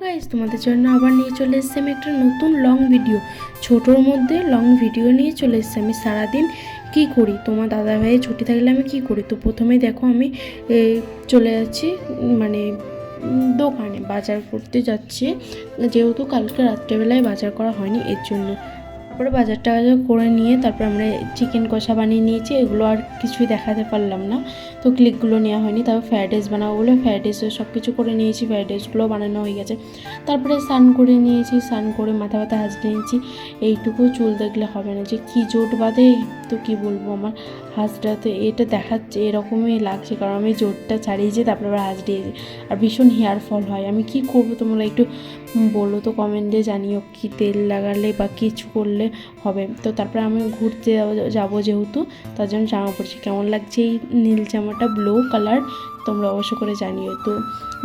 Guys, তোমাদের জন্য আবার নিয়ে চলে এসেছি আমি একটা নতুন লং ভিডিও। ছোটোর মধ্যে লং ভিডিও নিয়ে চলে এসেছি আমি সারাদিন কি করি, তোমার দাদাভাইয়ের ছুটি থাকলে আমি কি করি। তো প্রথমেই দেখো আমি চলে যাচ্ছি মানে দোকানে বাজার করতে যাচ্ছি, যেহেতু কালকে রাত্রেবেলায় বাজার করা হয়নি এর জন্য। তারপরে বাজারটা করে নিয়ে তারপর আমরা চিকেন কষা বানিয়ে নিয়েছি, এগুলো আর কিছুই দেখাতে পারলাম না, তো ক্লিকগুলো নেওয়া হয়নি। তারপর ফ্রায়েড রাইস বানাবো বলে ফ্রায়েড রাইস সব কিছু করে নিয়েছি, ফ্রায়েড রাইসগুলো বানানো হয়ে গেছে। তারপরে স্নান করে নিয়েছি, স্নান করে মাথা ব্যথা হাসতে নিয়েছি। এইটুকু চুল দেখলে হবে না যে কী জোট বাঁধে, তো কী বলবো, আমার হাঁসটাতে এটা দেখাচ্ছে এরকমই লাগছে, কারণ আমি জোরটা ছাড়িয়েছি তারপরে আবার হাঁস দিয়েছি, আর ভীষণ হেয়ার ফল হয়। আমি কি করবো তোমরা একটু বলো তো, কমেন্টে জানিও কি তেল লাগালে বা কিছু করলে হবে। তো তারপরে আমি ঘুরতে যাবো যেহেতু, তার জন্য জামা পড়ছি। কেমন লাগছে এই নীল জামাটা, ব্লু কালার, তোমরা অবশ্য করে জানিও। তো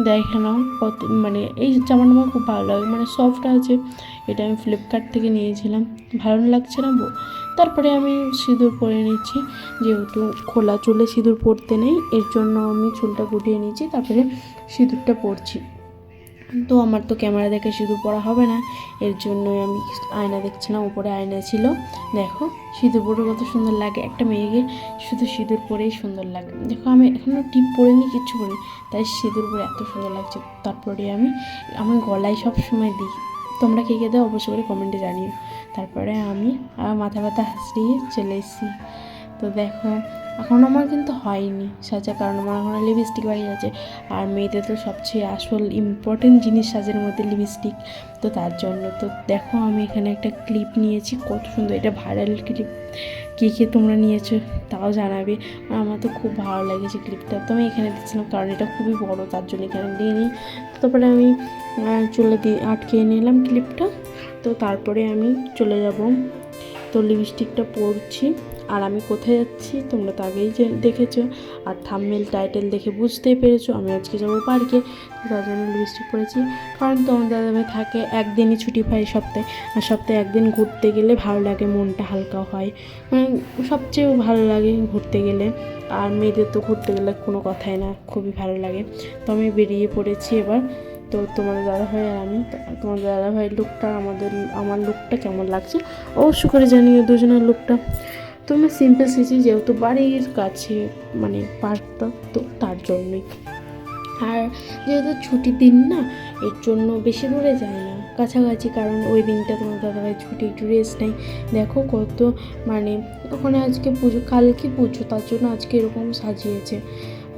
দেখে নাও কত, মানে এই জামাটা আমার খুব ভালো লাগে, মানে সফট আছে। এটা আমি ফ্লিপকার্ট থেকে নিয়েছিলাম, ভালো লাগছে না তারপরে আমি সিঁদুর পরে নিচ্ছি, যেহেতু খোলা চুলে সিঁদুর পরতে নেই, এর জন্য আমি চুলটা গুটিয়ে নিচ্ছি, তারপরে সিঁদুরটা পরছি। তো আমার তো ক্যামেরা দেখে সিঁদুর পরা হবে না, এর জন্যই আমি আয়না দেখছিলাম, উপরে আয়না ছিল। দেখো সিঁদুর পরে কত সুন্দর লাগে, একটা মেয়েকে শুধু সিঁদুর পরেই সুন্দর লাগে। দেখো আমি এখনও টিপ পরিনি, কিচ্ছু পরিনি, তাই সিঁদুর পরে এত সুন্দর লাগছে। তারপরে আমি আমার গলায় সব সময় দিই, তোমরা কে কে দাও অবশ্যই করে কমেন্টে জানিও। তারপরে আমি মাথা ব্যথা হাসড়িয়ে চলে এসেছি। তো দেখো এখন আমার কিন্তু হয়নি সাজা, কারণ আমার এখন লিপস্টিক বাকি আছে, আর মেয়েদের তো সবচেয়ে আসল ইম্পর্টেন্ট জিনিস সাজের মধ্যে লিপস্টিক, তো তার জন্য। তো দেখো আমি এখানে একটা ক্লিপ নিয়েছি, কত সুন্দর, এটা ভাইরাল ক্লিপ। কে তোমরা নিয়েছো তাও জানাবে, আমার তো খুব ভালো লেগেছে ক্লিপটা, তো আমি এখানে দিচ্ছিলাম কারণ এটা খুবই বড়, তার জন্য এখানে দিয়ে নিই। তারপরে আমি চুলে দিয়ে আটকে নিলাম ক্লিপটা। তো তারপরে আমি চলে যাব, তো লিপস্টিকটা পরছি। আর আমি কোথায় যাচ্ছি তোমরা তো আগেই যে দেখেছো, আর থাম্বনেল টাইটেল দেখে বুঝতেই পেরেছো, আমি আজকে যাবো পার্কে। তার জন্য লিপস্টিক পরেছি, কারণ তোমার দাদাভাই থাকে একদিনই ছুটি পাই সপ্তাহে, আর সপ্তাহে একদিন ঘুরতে গেলে ভালো লাগে, মনটা হালকা হয়, মানে সবচেয়ে ভালো লাগে ঘুরতে গেলে। আর মেয়েদের তো ঘুরতে গেলে কোনো কথাই না, খুবই ভালো লাগে। তো আমি বেরিয়ে পড়েছি এবার। তো তোমাদের দাদাভাই আর আমি, তোমাদের দাদাভাইয়ের লুকটা আমার লুকটা কেমন লাগছে অবশ্য করে জানিও, দুজনের লুকটা। তো আমি সিম্পল সেজেছি, যেহেতু বাড়ির কাছে মানে পার্কটা, তো তার জন্যই। আর যেহেতু ছুটির দিন না, এর জন্য বেশি দূরে যায় না, কাছাকাছি, কারণ ওই দিনটা তোমার দাদাভাই ছুটি, একটু রেস্ট নেই। দেখো কত, মানে ওখানে আজকে পুজো, কালকে পুজো, তার জন্য আজকে এরকম সাজিয়েছে।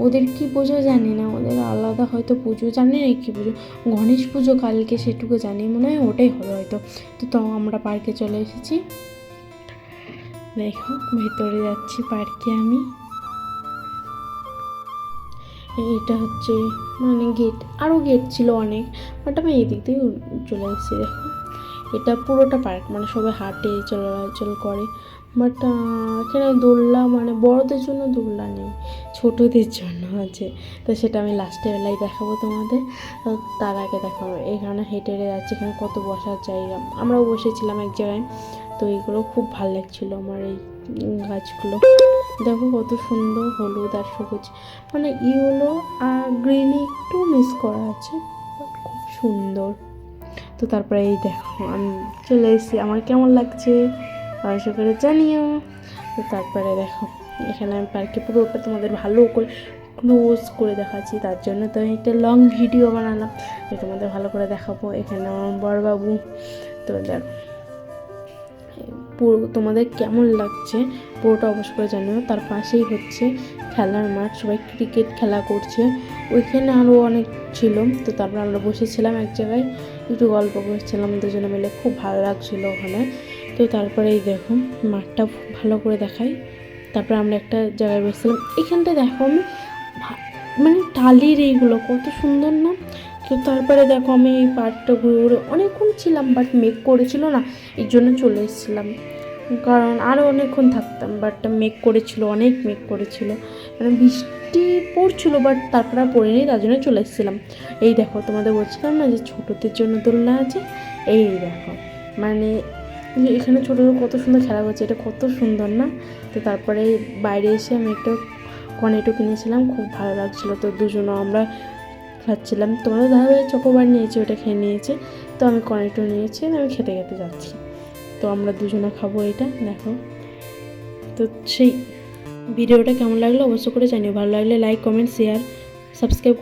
ওদের কি পুজো জানি না, ওদের আলাদা হয়তো পুজো, জানি না কী পুজো, গণেশ পুজো কালকে, সেটুকু জানি, মনে হয় ওটাই হবে হয়তো। তো আমরা পার্কে চলে এসেছি, দেখো ভেতরে যাচ্ছি পার্কে আমি। এটা হচ্ছে মানে গেট, আরও গেট ছিল অনেক, বাট আমি এই দিক থেকে চলে এসেছি। দেখো এটা পুরোটা পার্ক, মানে সবাই হাঁটে চলাচল করে, বাট এখানে দোলনা, মানে বড়দের জন্য দোলনা নেই, ছোটোদের জন্য আছে। তো সেটা আমি লাস্টের বেলায় দেখাবো তোমাদের। তো তার আগে দেখো এখানে হেঁটে যাচ্ছে, এখানে কত বসার জায়গা, আমরাও বসেছিলাম এক জায়গায়। তো এইগুলো খুব ভালো লাগছিলো আমার, এই গাছগুলো দেখো কত সুন্দর, হলুদ আর সবুজ, মানে ইয়েলো আর গ্রিনে একটু মিস করা আছে, খুব সুন্দর। তো তারপরে এই দেখো আমি চলে এসেছি, আমার কেমন লাগছে অবশ্য করে জানিও। তো তারপরে দেখো এখানে আমি পার্কে পুরোটা তোমাদের ভালো করে ক্লোজ করে দেখাচ্ছি, তার জন্য তো একটা লং ভিডিও বানালাম, যে তোমাদের ভালো করে দেখাবো। এখানে আমার বড়বাবু, তো দেখো পুরো তোমাদের কেমন লাগছে পুরোটা অবশ্য করে জানিও। তার পাশেই হচ্ছে খেলার মাঠ, সবাই ক্রিকেট খেলা করছে, ওইখানে আরও অনেক ছিল। তো তারপর আমরা বসেছিলাম এক জায়গায়, একটু গল্প করছিলাম দুজনে মিলে, খুব ভালো লাগছিলো ওখানে। তো তারপরে এই দেখো মাঠটা ভালো করে দেখাই। তারপরে আমরা একটা জায়গায় বসেছিলাম, এখানটা দেখো আমি মানে টালির এইগুলো কত সুন্দর না। তো তারপরে দেখো আমি এই পার্কটা ঘুরে ঘুরে অনেকক্ষণ ছিলাম, বাট মেঘ করেছিল না, এর জন্য চলে এসেছিলাম, কারণ আরও অনেকক্ষণ থাকতাম, বাট মেঘ করেছিল, অনেক মেঘ করেছিল, মানে বৃষ্টি পড়ছিল, বাট তারপরে আর পড়েনি, তার জন্য চলে এসেছিলাম। এই দেখো তোমাদের বলছিলাম না যে ছোটোদের জন্য দোলনা আছে, এই দেখো মানে এখানে ছোটোরা কত সুন্দর খেলা করছে, এটা কত সুন্দর না। তো তারপরে বাইরে এসে আমি একটা কর্নেটো কিনেছিলাম, খুব ভালো লাগছিলো। তো দুজনে আমরা খাচ্ছিলাম। তোমাদের দাদাভাই চকোবার নিয়েছে, ওটা খেয়ে নিয়েছে, তো আমি কর্নেটো নিয়েছি, আমি খেতে খেতে যাচ্ছি। তো আমরা দুজনে খাবো এটা, দেখো। তো সেই ভিডিওটা কেমন লাগলো অবশ্য করে জানিও, ভালো লাগলে লাইক, কমেন্ট, শেয়ার, সাবস্ক্রাইব